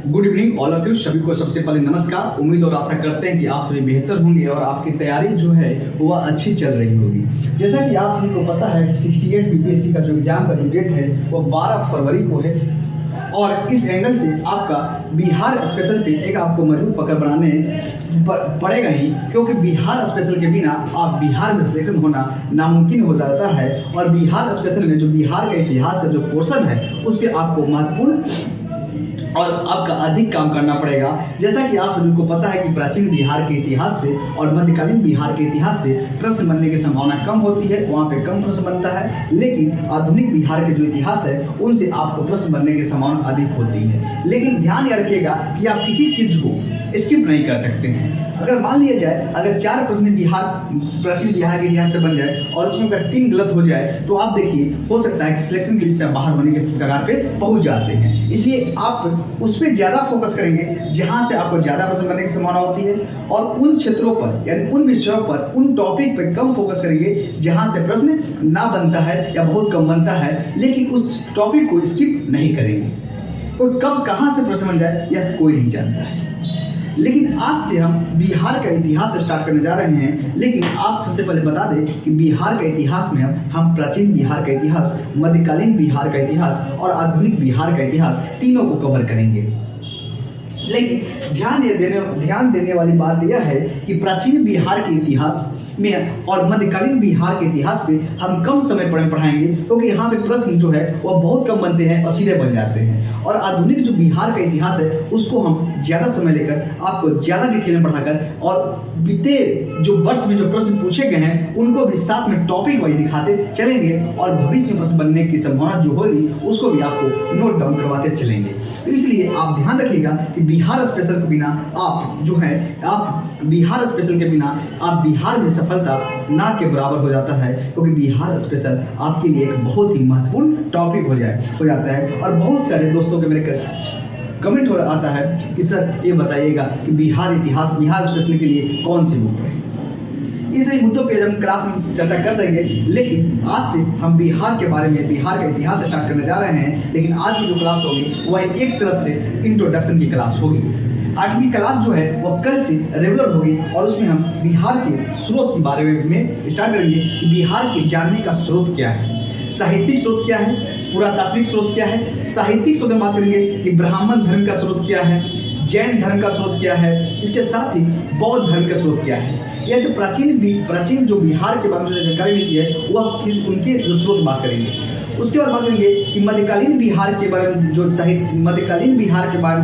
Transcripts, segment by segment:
Good evening all of you. सभी को सबसे पहले नमस्कार। उम्मीद और आशा करते हैं कि आप सभी बेहतर होंगे और आपकी तैयारी जो है वह अच्छी चल रही होगी। जैसा कि आप सभी को पता है 68 बीपीएससी का जो एग्जाम का जो डेट है वो 12 फरवरी को है और इस एंगल से आपका बिहार स्पेशल पे एक आपको मजबूत पकड़ बनाने पड़ेगा ही, क्योंकि बिहार स्पेशल के बिना आप बिहार में सिलेक्शन होना नामुमकिन हो जाता है। और बिहार स्पेशल में जो बिहार का इतिहास का जो पोर्शन है उस पर आपको महत्वपूर्ण और आपका अधिक काम करना पड़ेगा। जैसा कि आप सभी को पता है कि प्राचीन बिहार के इतिहास से और मध्यकालीन बिहार के इतिहास से प्रश्न बनने की संभावना कम होती है, वहाँ पे कम प्रश्न बनता है। लेकिन आधुनिक बिहार के जो इतिहास है उनसे आपको प्रश्न बनने की संभावना अधिक होती है। लेकिन ध्यान यह रखिएगा कि आप किसी चीज को स्किप नहीं कर सकते हैं। अगर मान लिया जाए अगर 4 प्रश्न प्राचीन बिहार के इतिहास से बन जाए और उसमें अगर 3 गलत हो जाए तो आप देखिए हो सकता है कि सिलेक्शन की लिस्ट से बाहर होने के कगार पे पहुंच जाते हैं। इसलिए आप उस पर ज्यादा फोकस करेंगे जहां से आपको ज्यादा प्रश्न बनने की संभावना होती है, और उन क्षेत्रों पर यानी उन विषयों पर उन टॉपिक पर कम फोकस करेंगे जहां से प्रश्न ना बनता है या बहुत कम बनता है, लेकिन उस टॉपिक को स्किप नहीं करेंगे। कोई कब कहां से प्रश्न बन जाए यह कोई नहीं जानता है। लेकिन आज से हम बिहार का इतिहास स्टार्ट करने जा रहे हैं। लेकिन आप सबसे पहले बता दें कि बिहार का इतिहास में हम प्राचीन बिहार का इतिहास, मध्यकालीन बिहार का इतिहास और आधुनिक बिहार का इतिहास तीनों को कवर करेंगे। लेकिन ध्यान देने वाली बात यह है कि प्राचीन बिहार के इतिहास में और मध्यकालीन बिहार के इतिहास पे हम कम समय पढ़ाएंगे, क्योंकि यहाँ पे प्रश्न जो है वह बहुत कम बनते हैं और सीधे बन जाते हैं। और आधुनिक जो बिहार का इतिहास है उसको हम ज्यादा समय लेकर आपको ज्यादा डिटेल में पढ़ाकर और बीते जो वर्ष में जो प्रश्न पूछे गए हैं उनको भी साथ में टॉपिक वाइज दिखाते चलेंगे और भविष्य में प्रश्न बनने की संभावना जो होगी उसको भी आपको नोट डाउन करवाते चलेंगे। तो इसलिए आप ध्यान रखिएगा कि बिहार स्पेशल के बिना आप बिहार स्पेशल के बिना आप बिहार में सफलता ना के बराबर हो जाता है, क्योंकि बिहार स्पेशल आपके लिए एक बहुत ही महत्वपूर्ण टॉपिक हो जाता है। और बहुत सारे दोस्तों के मेरे कमेंट आता है कि सर ये बताइएगा कि बिहार स्पेशल के लिए कौन सी बुक है। इस मुद्दों पे हम क्लास में चर्चा कर देंगे, लेकिन आज से हम बिहार के बारे में बिहार का इतिहास स्टार्ट करने जा रहे हैं। लेकिन आज की जो क्लास होगी वह एक तरह से इंट्रोडक्शन की क्लास होगी। आज की क्लास जो है वह कल से रेगुलर होगी और उसमें हम बिहार के स्रोत के बारे में स्टार्ट करेंगे कि बिहार के जानने का स्रोत क्या है, साहित्यिक स्रोत क्या है, पुरातात्विक स्रोत क्या है। साहित्यिक स्रोत में बात करेंगे कि ब्राह्मण धर्म का स्रोत क्या है, जैन धर्म का स्रोत क्या है, इसके साथ ही बौद्ध धर्म का स्रोत क्या है। यह जो प्राचीन जो बिहार के बारे में जानकारी मिलती है वह उनके जो स्रोत बात करेंगे। उसके बाद बात करेंगे कि मध्यकालीन बिहार के बारे में जो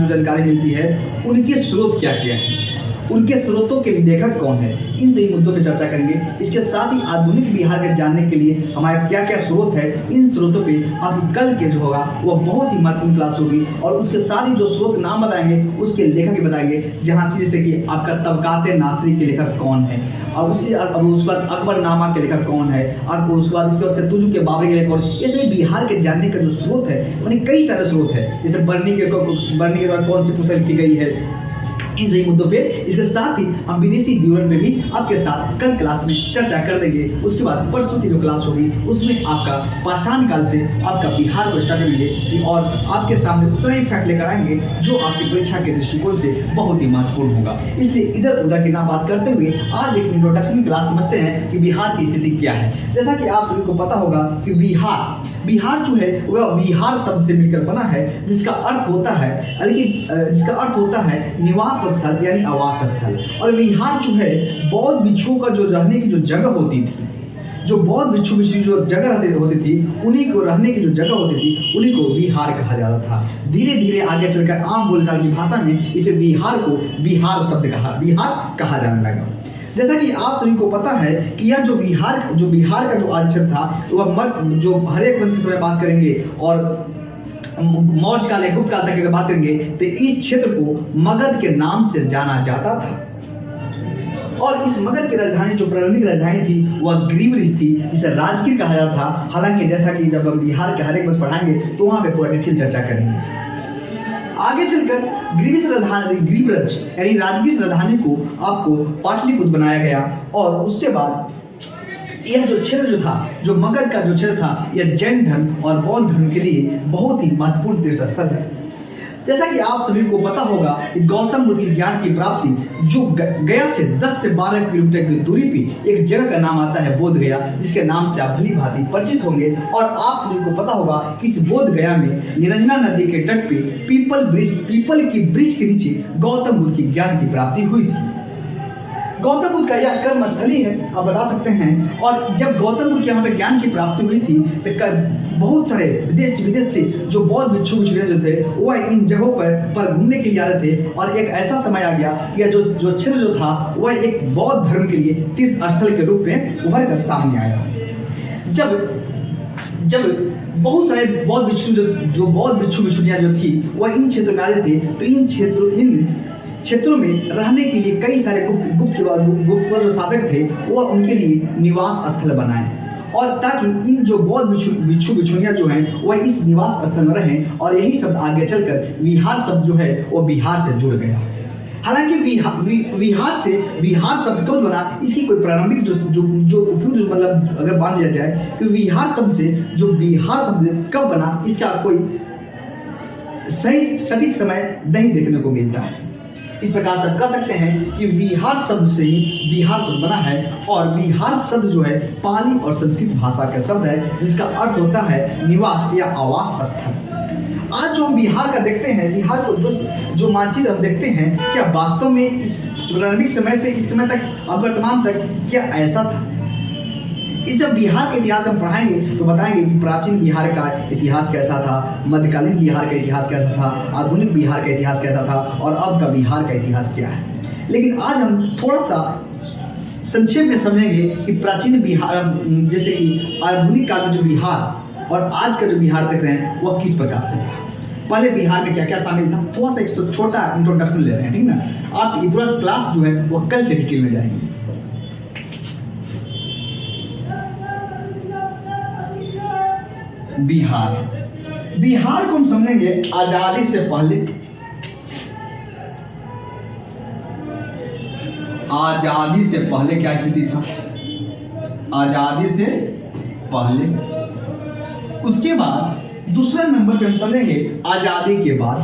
जानकारी मिलती है उनके स्रोत क्या क्या है, उनके स्रोतों के लेखक कौन है, इन सभी मुद्दों पे चर्चा करेंगे। इसके साथ ही आधुनिक बिहार के जानने के लिए हमारे क्या क्या स्रोत है, इन स्रोतों पे आपकी कल के जो होगा वो बहुत ही महत्वपूर्ण क्लास होगी। और उसके साथ ही जो स्रोत नाम बताएंगे उसके लेखक भी बताएंगे, जहाँ जैसे कि आपका तबकाते नासरी के लेखक कौन है, और उसके बाद अकबरनामा के लेखक कौन है, और उसके बाद तुजु के बाबरी के लेखक। ये सभी बिहार के जानने का जो स्रोत है यानी कई सारे स्रोत है, जैसे बर्नी के द्वारा कौन सी पुस्तक लिखी गई है, इन सही मुद्दों पे। इसके साथ ही हम विदेशी विवरण पे भी आपके साथ कल क्लास में चर्चा कर देंगे। उसके बाद परसों की जो क्लास होगी उसमें आपका पाषाण काल से आपका बिहार को स्टार्ट करेंगे और आपके सामने उतना ही फैक्ट लेकर आएंगे जो आपकी परीक्षा के दृष्टिकोण से बहुत ही महत्वपूर्ण होगा। इसलिए इधर उधर की ना बात करते हुए आज एक इंट्रोडक्शन क्लास समझते हैं कि बिहार की स्थिति क्या है। जैसा कि आप सभी को पता होगा कि बिहार जो है वह बिहार शब्द से मिलकर बना है, जिसका अर्थ होता है निवास स्थल यानी आवास स्थल। और बिहार जो है बौद्ध भिक्षुओं का जो रहने की जो जगह होती थी, जो बौद्ध भिक्षु की जो जगह होती थी उन्हीं को रहने की जो जगह होती थी उन्हीं को बिहार कहा जाता था। धीरे धीरे आगे चलकर आम बोलचाल की भाषा में इसे बिहार को बिहार कहा जाने लगा। जैसा कि आप सभी को पता है कि यह जो बिहार का जो आरक्षण था वह जो हरेक वंश के समय बात करेंगे और मौर्य काल गुप्त काल तक की बात करेंगे तो इस क्षेत्र को मगध के नाम से जाना जाता था। और इस मगध की राजधानी जो प्रारंभिक राजधानी थी वह गिरिवृष थी, जिसे राजगीर कहा जाता था। हालांकि जैसा कि जब हम बिहार के हर एक वर्ष पढ़ाएंगे तो वहां पे पूरा डिटेल चर्चा करेंगे। आगे चलकर गिरिव्रज यानी राजगीर राजधानी को आपको पाटलिपुत्र बनाया गया और उसके बाद यह जो क्षेत्र था जो मगध का जो क्षेत्र था यह जैन धर्म और बौद्ध धर्म के लिए बहुत ही महत्वपूर्ण तीर्थ स्थल है। जैसा कि आप सभी को पता होगा कि गौतम बुद्ध की ज्ञान की प्राप्ति जो गया से 10 से 12 किलोमीटर की दूरी पे एक जगह का नाम आता है बोध गया, जिसके नाम से आप भली भांति परिचित होंगे। और आप सभी को पता होगा कि इस बोध गया में निरंजना नदी के तट पे पीपल की वृक्ष के नीचे गौतम बुद्ध की ज्ञान की प्राप्ति हुई थी। गौतम बुद्ध का यह कर्म स्थली है, आप बता सकते हैं। और जब गौतम बुद्ध के यहाँ पे ज्ञान की प्राप्ति हुई थी तो बहुत सारे विदेश से जो बौद्ध भिक्षु जो थे वह इन जगहों पर घूमने के लिए आते थे। और एक ऐसा समय आ गया कि जो क्षेत्र जो था वह एक बौद्ध धर्म के लिए तीर्थ स्थल के रूप में उभर कर सामने आया। जब बहुत सारे बौद्ध भिक्षु जो बौद्ध भिक्षुणियां जो थी वह इन क्षेत्रों में आते थे, तो इन क्षेत्रों में रहने के लिए कई सारे गुप्त शासक थे, वह उनके लिए निवास स्थल बनाए। और ताकि इन जो बौद्ध भिक्षुणियां जो हैं वह इस निवास स्थल में रहें। और यही शब्द आगे चलकर विहार शब्द जो है वो बिहार से जुड़ गया। हालांकि विहार शब्द कब बना, इसकी कोई प्रारंभिक जो उपयुक्त मतलब अगर मान लिया जाए कि विहार शब्द से जो बिहार शब्द कब बना, इसका कोई सही सटीक समय नहीं देखने को मिलता है। इस प्रकार से कह सकते हैं कि विहार शब्द से ही बिहार शब्द बना है। और बिहार शब्द जो है पाली और संस्कृत भाषा का शब्द है, जिसका अर्थ होता है निवास या आवास स्थल। आज जो हम बिहार का देखते हैं, बिहार को जो मानचित्र हम देखते हैं, क्या वास्तव में इस प्रारंभिक समय से इस समय तक अब वर्तमान तक क्या ऐसा था? इस जब बिहार का इतिहास हम पढ़ाएंगे तो बताएंगे कि प्राचीन बिहार का इतिहास कैसा था, मध्यकालीन बिहार का इतिहास कैसा था, आधुनिक बिहार का इतिहास कैसा था और अब का बिहार का इतिहास क्या है। लेकिन आज हम थोड़ा सा संक्षेप में समझेंगे कि प्राचीन बिहार जैसे कि आधुनिक काल में जो बिहार और आज का जो बिहार देख रहे हैं वह किस प्रकार से था, पहले बिहार में क्या क्या शामिल था। थोड़ा सा एक छोटा इंट्रोडक्शन ले रहे हैं, ठीक ना। आप ये पूरा क्लास जो है वो कल से डिटेल में जाएंगे। बिहार को हम समझेंगे आजादी से पहले। आजादी से पहले क्या स्थिति था, आजादी से पहले। उसके बाद दूसरा नंबर पे हम समझेंगे आजादी के बाद।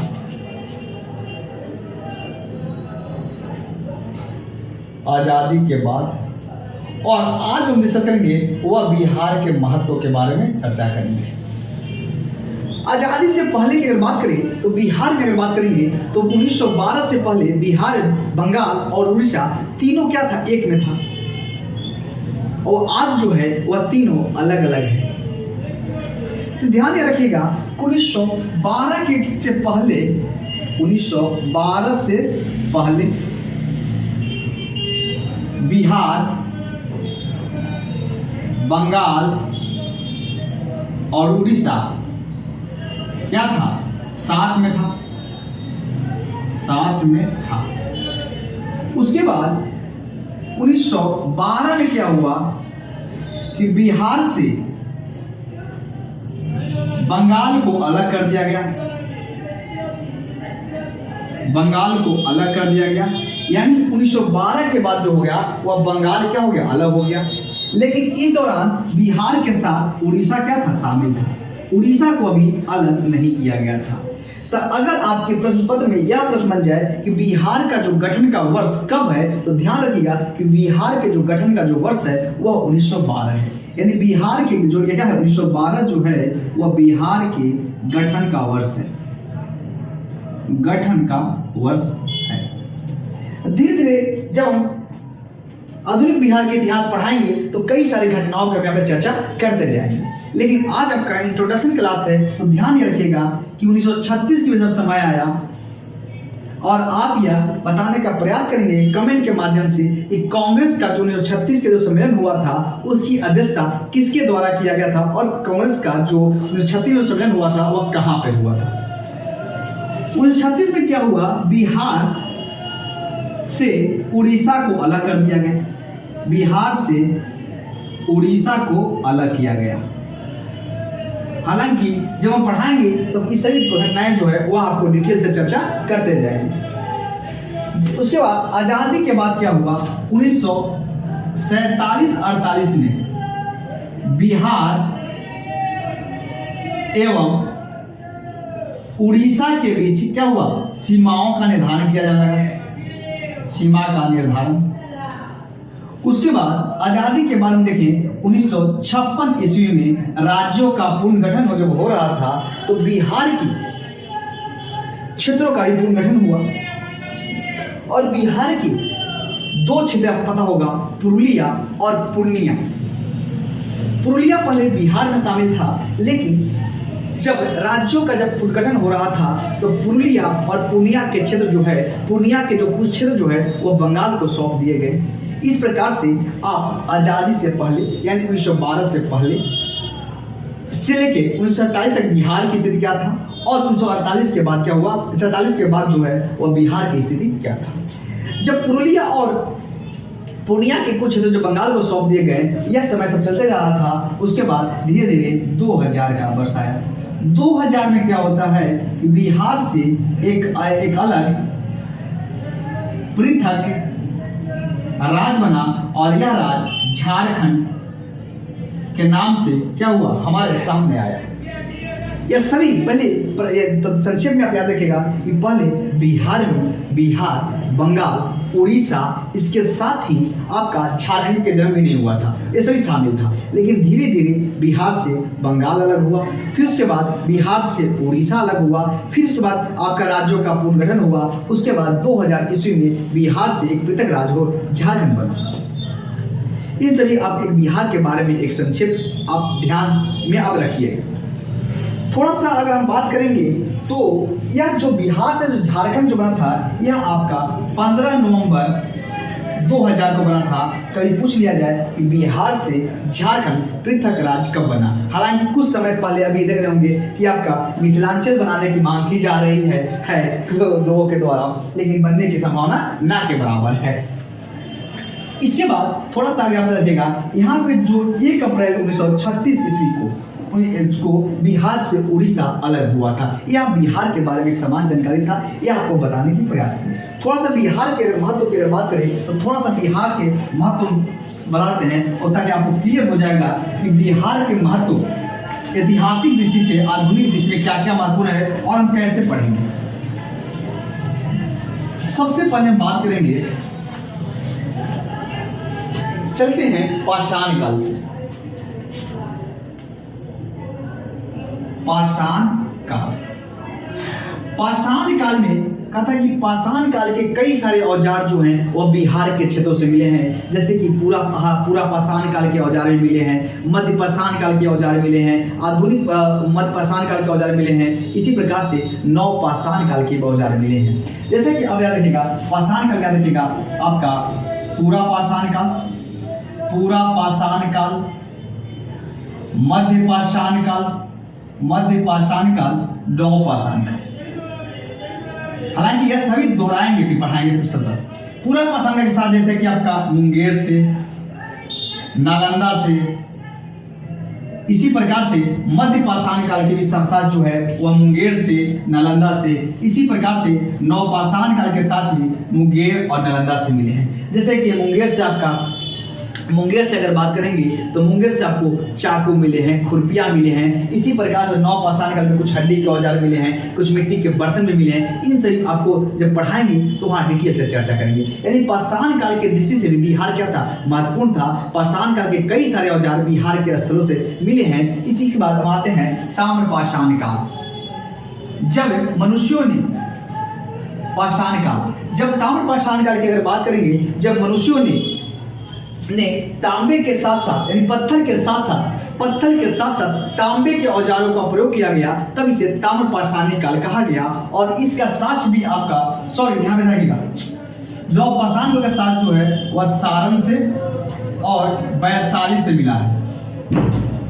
आजादी के बाद और आज हम डिस्कस करेंगे वह बिहार के महत्व के बारे में चर्चा करेंगे। आजादी से पहले की अगर बात करें तो बिहार में अगर बात करेंगे तो 1912 से पहले बिहार, बंगाल और उड़ीसा तीनों क्या था, एक में था। और आज जो है वह तीनों अलग अलग है। तो ध्यान ये रखिएगा 1912 के से पहले, 1912 से पहले बिहार, बंगाल और उड़ीसा क्या था, साथ में था, साथ में था। उसके बाद 1912 में क्या हुआ कि बिहार से बंगाल को अलग कर दिया गया, बंगाल को अलग कर दिया गया। यानी 1912 के बाद जो हो गया वह बंगाल क्या हो गया, अलग हो गया। लेकिन इस दौरान बिहार के साथ उड़ीसा क्या था, शामिल था। उड़ीसा को अभी अलग नहीं किया गया था। तो अगर आपके प्रश्न पत्र में यह प्रश्न बन जाए कि बिहार का जो गठन का वर्ष कब है, तो ध्यान रखिएगा कि बिहार के जो गठन का जो वर्ष है वह 1912 है। यानी बिहार के जो क्या है 1912 जो है वह बिहार के गठन का वर्ष है, गठन का वर्ष है। धीरे धीरे जब हम आधुनिक बिहार के इतिहास पढ़ाएंगे तो कई सारी घटनाओं का यहाँ पे चर्चा करते जाएंगे। लेकिन आज आपका इंट्रोडक्शन क्लास है, तो ध्यान ये रखिएगा कि 1936 की जब समय आया और आप यह बताने का प्रयास करेंगे कमेंट के माध्यम से कि कांग्रेस का जो 1936 के जो सम्मेलन हुआ था उसकी अध्यक्षता किसके द्वारा किया गया था और कांग्रेस का जो 1936 में सम्मेलन हुआ था वह कहां पे हुआ था। 1936 में क्या हुआ, बिहार से उड़ीसा को अलग कर दिया गया, बिहार से उड़ीसा को अलग किया गया। हालांकि जब हम पढ़ाएंगे तो इस सभी घटनाएं जो है वह आपको डिटेल से चर्चा करते जाएंगे। उसके बाद आजादी के बाद क्या हुआ, 1947-48 में बिहार एवं उड़ीसा के बीच क्या हुआ, सीमाओं का निर्धारण किया जाने लगा, सीमा का निर्धारण। उसके बाद आजादी के बाद हम देखें 1956 ईस्वी में राज्यों का पुनर्गठन जब हो रहा था तो बिहार की क्षेत्रों का भी पुनर्गठन हुआ और बिहार की दो क्षेत्र आपको पता होगा, पुरुलिया और पूर्णिया। पुरुलिया पहले बिहार में शामिल था, लेकिन जब राज्यों का जब पुनर्गठन हो रहा था तो पुरुलिया और पूर्णिया के क्षेत्र जो है, पूर्णिया के जो कुछ क्षेत्र जो है वो बंगाल को सौंप दिए गए। इस प्रकार से आप आजादी से पहले यानी 1912 से पहले से लेके 1947 तक बिहार की स्थिति क्या था और 1948 के बाद क्या हुआ, 47 के बाद जो है वह बिहार की स्थिति क्या था। जब पुरुलिया और पूर्णिया के कुछ क्षेत्र जो बंगाल को सौंप दिए गए, यह समय सब चलते जा रहा था। उसके बाद धीरे धीरे 2000 का वर्ष आया। 2000 में क्या होता है, बिहार से एक अलग पृथक राज बना और यह राज झारखंड के नाम से क्या हुआ, हमारे सामने आया। यह सभी पहले तो संक्षेप में आप याद रखिएगा कि पहले बिहार में बिहार, बंगाल, उड़ीसा, इसके साथ ही आपका झारखंड के जन्म भी नहीं हुआ था, ये सभी शामिल था। लेकिन धीरे धीरे बिहार से बंगाल अलग हुआ, फिर उसके बाद बिहार से उड़ीसा अलग हुआ, फिर उसके बाद आपका राज्यों का पुनर्गठन हुआ। उसके बाद 2000 ईस्वी में बिहार से एक पृथक राज्य हो झारखंड बना। इन सभी आप एक बिहार के बारे में एक संक्षिप्त आप ध्यान में अब रखिए। थोड़ा सा अगर हम बात करेंगे तो यह जो बिहार से जो झारखंड जो बना था, यह आपका 15 नवंबर 2000 को बना था। कभी पूछ लिया जाए कि बिहार से झारखंड पृथक राज्य कब बना। हालांकि कुछ समय पहले अभी देख रहे होंगे कि आपका मिथिलांचल बनाने की मांग की जा रही है लोगों के द्वारा, लेकिन बनने की संभावना ना के बराबर है। इसके बाद थोड़ा सा आगे आप देखिएगा, यहाँ पे जो 1 अप्रैल 1936 ईस्वी को बिहार से उड़ीसा अलग हुआ था। यह बिहार के बारे में एक समान जानकारी था, यह आपको बताने की प्रयास की। थोड़ा सा बिहार के महत्व की अगर बात करें तो थोड़ा सा बिहार के महत्व बताते हैं, और ताकि आपको क्लियर हो जाएगा कि बिहार के महत्व ऐतिहासिक दृष्टि से, आधुनिक दृष्टि में क्या क्या महत्वपूर्ण है और हम कैसे पढ़ेंगे। सबसे पहले हम बात करेंगे, चलते हैं पाषाण काल से। पाषाण काल में कहता है कि पाषाण काल के कई सारे औजार जो हैं वो बिहार के क्षेत्रों से मिले हैं। जैसे कि पूरा पाषाण काल के औजार मिले हैं, मध्य पाषाण काल के औजार मिले हैं, आधुनिक मध्य पाषाण काल के औजार मिले हैं। इसी प्रकार से नव पाषाण काल के औजार मिले हैं। जैसे कि अब याद रखिएगा, पाषाण काल याद रखिएगा आपका पूरा पाषाण काल, मध्य पाषाण काल, नव पाषाण काल। हालांकि यह सभी दोहराएंगे फिर पढ़ाएंगे सतत। पूरा पाषाण काल के साथ जैसे कि आपका मुंगेर से, नालंदा से, इसी प्रकार से मध्य पाषाण काल के भी साथ जो है वह मुंगेर से, नालंदा से, इसी प्रकार से नव पाषाण काल के साथ भी मुंगेर और नालंदा से मिले हैं। जैसे कि मुंगेर से अगर बात करेंगे तो मुंगेर से आपको चाकू मिले हैं, खुरपियां मिले हैं। इसी प्रकार से नव पाषाण काल में कुछ हड्डी के औजार मिले हैं, कुछ मिट्टी के बर्तन भी मिले हैं। इन सभी आपको जब पढ़ाएंगे तो वहाँ डिटेल से चर्चा करेंगे। यानी पाषाण काल के दृष्टि से भी बिहार क्या था, महत्वपूर्ण था। पाषाण काल के कई सारे औजार बिहार के स्थलों से मिले हैं। इसी के बाद हम आते हैं ताम्र पाषाण काल। जब मनुष्यों ने ताम्र पाषाण काल की अगर बात करेंगे, जब मनुष्यों ने तांबे के साथ साथ यानी पत्थर के साथ तांबे के औजारों का प्रयोग किया गया, तब इसे ताम्र पाषाणी काल कहा गया। और इसका साक्ष्य भी आपका यहाँ पे देखिएगा, नव पाषाण काल का साक्ष्य जो है वह सारण से और वैशाली से मिला है।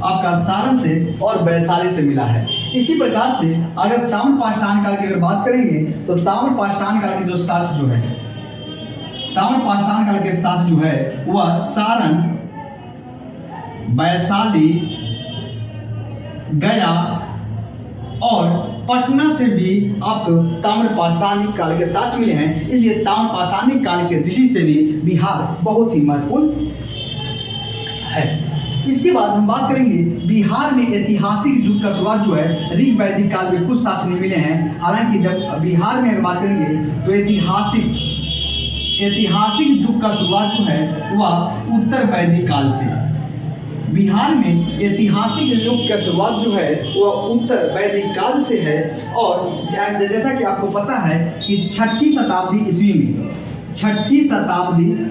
आपका सारण से और वैशाली से मिला है। इसी प्रकार से अगर ताम्र पाषाण काल की अगर बात करेंगे तो ताम्र पाषाण काल की जो साक्ष्य जो है, ताम्र पाषाण काल के साथ जो है वह सारण, वैशाली, गया और पटना से भी आपको ताम्र पाषाणी काल के साथ मिले हैं। इसलिए ताम्र पाषाणी काल के दृष्टि से भी बिहार बहुत ही महत्वपूर्ण है। इसके बाद हम बात करेंगे बिहार में ऐतिहासिक युग का शुरुआत जो है ऋग वैदिक काल में कुछ शासक मिले हैं। हालांकि जब बिहार में अगर बात करेंगे तो ऐतिहासिक युग का शुरुआत जो है वह उत्तर वैदिक काल से। बिहार में ऐतिहासिक युग का शुरुआत जो है वह उत्तर वैदिक काल से है। और जैसा कि आपको पता है कि 6वीं शताब्दी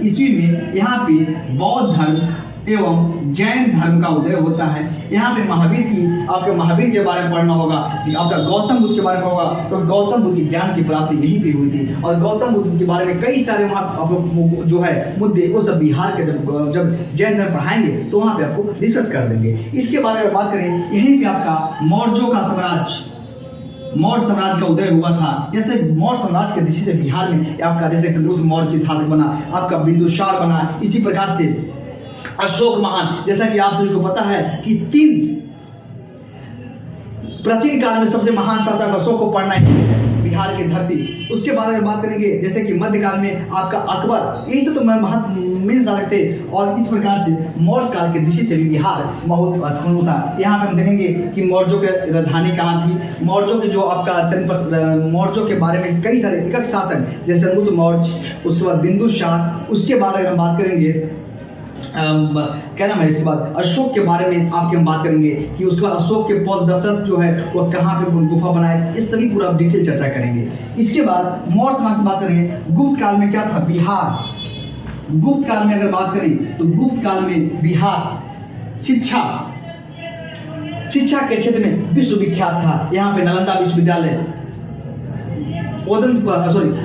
ईस्वी में यहाँ पे बौद्ध धर्म एवं जैन धर्म का उदय होता है। यहाँ पे आपके महावीर के बारे में पढ़ना होगा, आपका गौतम बुद्ध के बारे में होगा, तो गौतम बुद्ध की ज्ञान की प्राप्ति यहीं पे हुई थी। और गौतम बुद्ध के बारे में कई सारे वहाँ आपको जो है मुद्दे वो सब बिहार के जब जैन धर्म पढ़ाएंगे तो वहाँ पे आपको डिस्कस कर देंगे। इसके बारे में बात करें, यहीं पे आपका मौर्य साम्राज्य का उदय हुआ था। जैसे मौर्य साम्राज्य के दिशा से बिहार में आपका जैसे चंद्रगुप्त मौर्य की शासक बना, आपका बिंदुसार बना, इसी प्रकार से अशोक महान। जैसा कि आप सभी को पता है कि 3 प्राचीन काल में सबसे महान शासक अशोक को पढ़ना है बिहार की धरती। उसके बाद अगर बात करेंगे जैसे कि मध्यकाल में आपका अकबर, यही तो मेन शासक थे। और इस प्रकार से मौर्य काल के दृष्टि से भी बिहार बहुत महत्वपूर्ण था। यहाँ पे हम देखेंगे कि मौर्यों की राजधानी कहाँ थी, मौर्यों के जो आपका मौर्यों के बारे में कई सारे एक शासक जैसे चंद्रगुप्त मौर्य, उसके बाद बिंदुसार, उसके बाद अगर हम बात करेंगे क्या नाम है, इसके बाद अशोक के बारे में आपके हम बात करेंगे कि उसके बाद अशोक के पौत्र दशरथ जो है वो कहाँ पे गुफा बनाए, इस सभी पूरा डिटेल चर्चा करेंगे। इसके बाद मौर्य समाज की बात करेंगे। गुप्त काल में क्या था बिहार, गुप्त काल में अगर बात करें तो गुप्त काल में बिहार शिक्षा के क्षेत्र में विश्वविख्यात था। यहाँ पे नालंदा विश्वविद्यालय,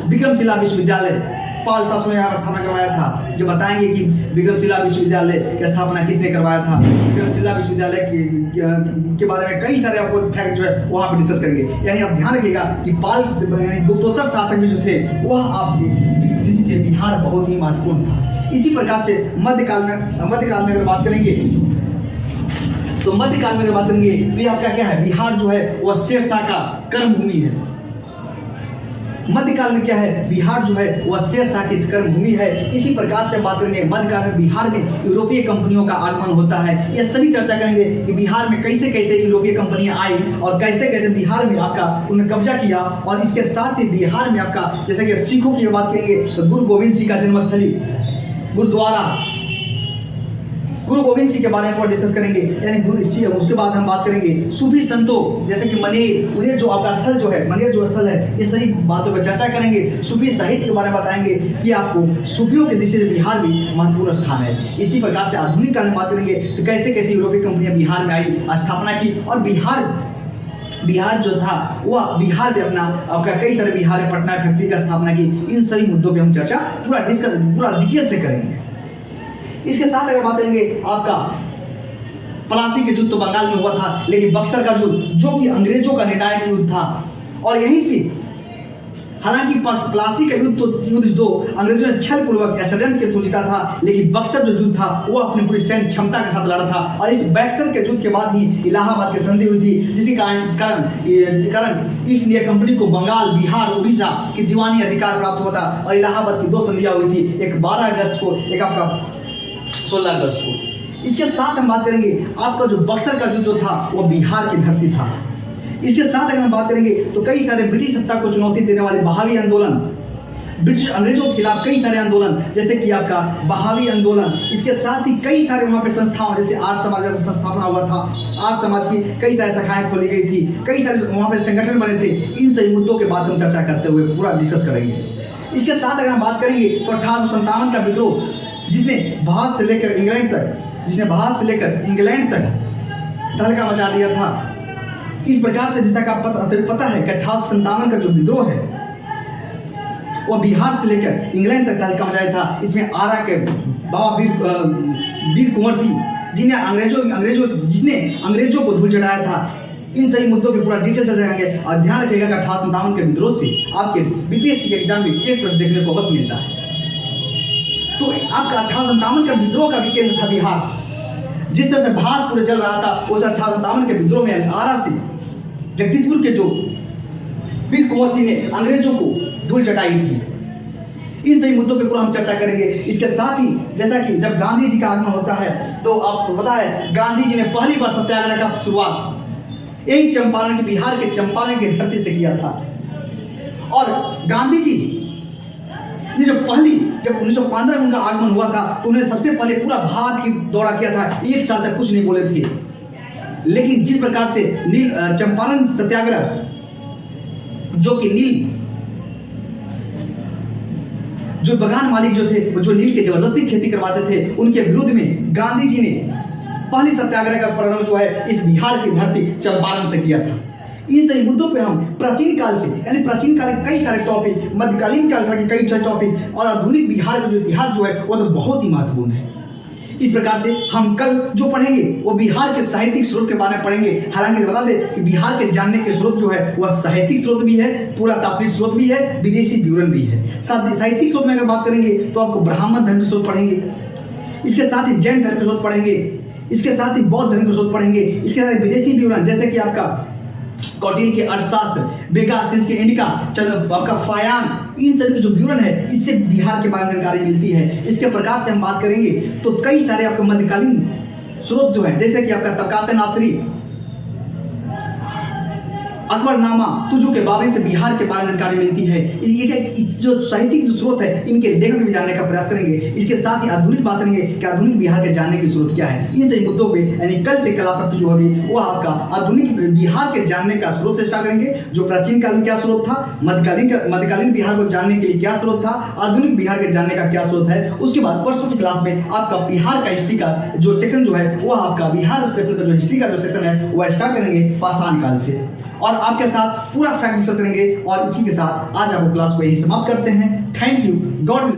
विक्रमशिला विश्वविद्यालय, पाल शासकों ने यहाँ स्थापना करवाया था। जो बताएंगे कि विक्रमशिला विश्वविद्यालय की स्थापना किसने करवाया था, विक्रमशिला विश्वविद्यालय के बारे में कई सारे आपको फैक्ट जो है वहाँ पे डिस्कस करेंगे। यानी आप ध्यान रखिएगा कि पाल गुप्तोत्तर शासक भी जो थे वह आप किसी से बिहार बहुत ही महत्वपूर्ण था। इसी प्रकार से मध्यकाल में अगर बात करेंगे तो ये आपका क्या है, बिहार जो है वह शेरशाह का कर्मभूमि है। मध्यकाल में क्या है, बिहार जो है वह शेरशाह की कर्मभूमि है। इसी प्रकार से बात करेंगे मध्यकाल में बिहार में यूरोपीय कंपनियों का आगमन होता है। यह सभी चर्चा करेंगे कि बिहार में कैसे कैसे यूरोपीय कंपनियां आई और कैसे कैसे बिहार में आपका उन्होंने कब्जा किया। और इसके साथ ही बिहार में आपका जैसे कि सिखों की बात करेंगे तो गुरु गोविंद सिंह का जन्मस्थली गुरुद्वारा, गुरु गोविंद सिंह के बारे में डिस्कस करेंगे। यानी उसके बाद हम बात करेंगे सूफी संतों जैसे कि मनेर जो आपका स्थल जो है, मनेर जो स्थल है, ये सही बातों पर चर्चा करेंगे। सूफी साहित्य के बारे में बताएंगे कि आपको सूफियों के दृष्टि से बिहार भी महत्वपूर्ण स्थान है। इसी प्रकार से आधुनिक काल में बात करेंगे तो कैसे कैसे यूरोपीय कंपनियां बिहार में आई, स्थापना की। और बिहार जो था वह बिहार में आपका कई सारे बिहार में पटना फैक्ट्री का स्थापना की। इन सभी मुद्दों पे हम चर्चा पूरा डिटेल से करेंगे। इसके साथ अगर बात करेंगे आपका प्लासी के युद्ध तो बंगाल में हुआ था, लेकिन बक्सर का युद्ध जो कि अंग्रेजों का निर्णायक युद्ध था और यहीं से हालांकि प्लासी का युद्ध जो अंग्रेजों ने छल पूर्वक षड्यंत्र के थ्रू जीता था, लेकिन बक्सर जो युद्ध था वो अपनी पूरी सैन्य क्षमता के साथ लड़ा था। और इस बक्सर के युद्ध के बाद ही इलाहाबाद की संधि हुई थी, जिसके कारण ईस्ट इंडिया कंपनी को बंगाल, बिहार, उड़ीसा की दीवानी अधिकार प्राप्त हुआ था। और इलाहाबाद की 2 संधियां हुई थी, एक 12 अगस्त को, एक आपका 16 अगस्त को। इसके साथ हम बात करेंगे आपका जो बक्सर का युद्ध जो था वो बिहार की धरती था। इसके साथ अगर हम बात करेंगे तो कई सारे ब्रिटिश सत्ता को चुनौती देने वाले बहावी आंदोलन, ब्रिटिश अंग्रेजों के खिलाफ कई सारे आंदोलन जैसे कि आपका बहावी आंदोलन। इसके साथ ही कई सारे वहां पे संस्थाओं जैसे आर्य समाज का स्थापना हुआ था, आर्य समाज की कई सारी शाखाएं खोली गई थी, कई सारे वहां पे संगठन बने थे। इन सभी मुद्दों के बाद हम चर्चा करते हुए पूरा डिस्कस करेंगे। इसके साथ अगर हम बात करेंगे तो 1857 का विद्रोह जिसने भारत से लेकर इंग्लैंड तक तहलका मचा दिया था। इस प्रकार से जैसा कि आप सभी पता है कि 1857 का जो विद्रोह है वो बिहार से लेकर इंग्लैंड तक तहलका मचाया था। इसमें आरा के बाबा वीर कुंवर सिंह जिसने अंग्रेजों को धूल चढ़ाया था। इन सभी मुद्दों पे पूरा डिटेल चर्चा करेंगे। और ध्यान रखिएगा कि 1857 के विद्रोह से आपके बीपीएससी के एग्जाम में एक प्रश्न देखने को अवश्य मिलता है। तो आपका 1857 का विद्रोह का भी केंद्र था बिहार। जिस तरह से भारत पूरे चल रहा था उस 1857 के विद्रोह में आरा से जगदीशपुर के जो वीर कुंवर सिंह ने अंग्रेजों को धूल चटाई थी। इन सभी मुद्दों पे पूरा हम चर्चा करेंगे। इसके साथ ही जैसा कि जब गांधी जी का आगमन होता है तो आपको पता है गांधी जी ने पहली बार सत्याग्रह का शुरुआत यही चंपारण के बिहार के चंपारण की धरती से किया था। और गांधी जी ने जब 1915 में उनका आगमन हुआ था तो उन्होंने सबसे पहले पूरा भारत की दौरा किया था। एक साल तक कुछ नहीं बोले थे, लेकिन जिस प्रकार से चंपारण सत्याग्रह जो बगान मालिक जो थे जो नील के जबरदस्ती खेती करवाते थे उनके विरुद्ध में गांधी जी ने पहली सत्याग्रह का प्रारंभ जो है इस बिहार की धरती चंपारण से किया था। इन सभी मुद्दों पे हम प्राचीन काल से यानी प्राचीन काल के कई सारे टॉपिक, मध्यकालीन काल के कई सारे टॉपिक और आधुनिक बिहार का जो इतिहास जो है वो तो बहुत ही महत्वपूर्ण है। इस प्रकार से हम कल जो पढ़ेंगे वो बिहार के साहित्यिक स्रोत के बारे में पढ़ेंगे। हालांकि बता दें कि बिहार के जानने के स्रोत जो है वह साहित्यिक स्रोत भी है, पूरा तात्विक स्रोत भी है, विदेशी विवरण भी है। साहित्यिक स्रोत में अगर बात करेंगे तो आपको ब्राह्मण धर्म के स्रोत पढ़ेंगे, इसके साथ ही जैन धर्म के स्रोत पढ़ेंगे, इसके साथ ही बौद्ध धर्म के स्रोत पढ़ेंगे, इसके साथ ही विदेशी विवरण जैसे कि आपका कौटिल्य के अर्थशास्त्र, बेकास के इंडिका, आपका फायान, इन सभी जो विवरण है इससे बिहार के बारे में जानकारी मिलती है। इसके प्रकार से हम बात करेंगे तो कई सारे आपके मध्यकालीन स्रोत जो है जैसे कि आपका तबकात नासरी, अकबरनामा, तुजो के बाबरी से बिहार के बारे में जानकारी मिलती है। ये जो साहित्यिक जो स्रोत है इनके लेखक भी जानने का प्रयास करेंगे। इसके साथ ही आधुनिक बात करेंगे कि आधुनिक बिहार के जानने की स्रोत क्या है। इन सभी मुद्दों पे यानी कल से क्लास तक जो होगी वो आपका आधुनिक बिहार के जानने का स्रोत से स्टार्ट करेंगे। जो प्राचीन काल में क्या स्रोत था, मध्यकालीन बिहार को जानने के लिए क्या स्रोत था, आधुनिक बिहार के जानने का क्या स्रोत है। उसके बाद परसों की क्लास में आपका बिहार का हिस्ट्री का जो सेक्शन जो है वो आपका बिहार स्पेशल का जो हिस्ट्री का जो सेक्शन है वो स्टार्ट करेंगे पाषाण काल से और आपके साथ पूरा फैक्ट डिस्कस करेंगे। और इसी के साथ आज हम क्लास को यही समाप्त करते हैं। Thank you, God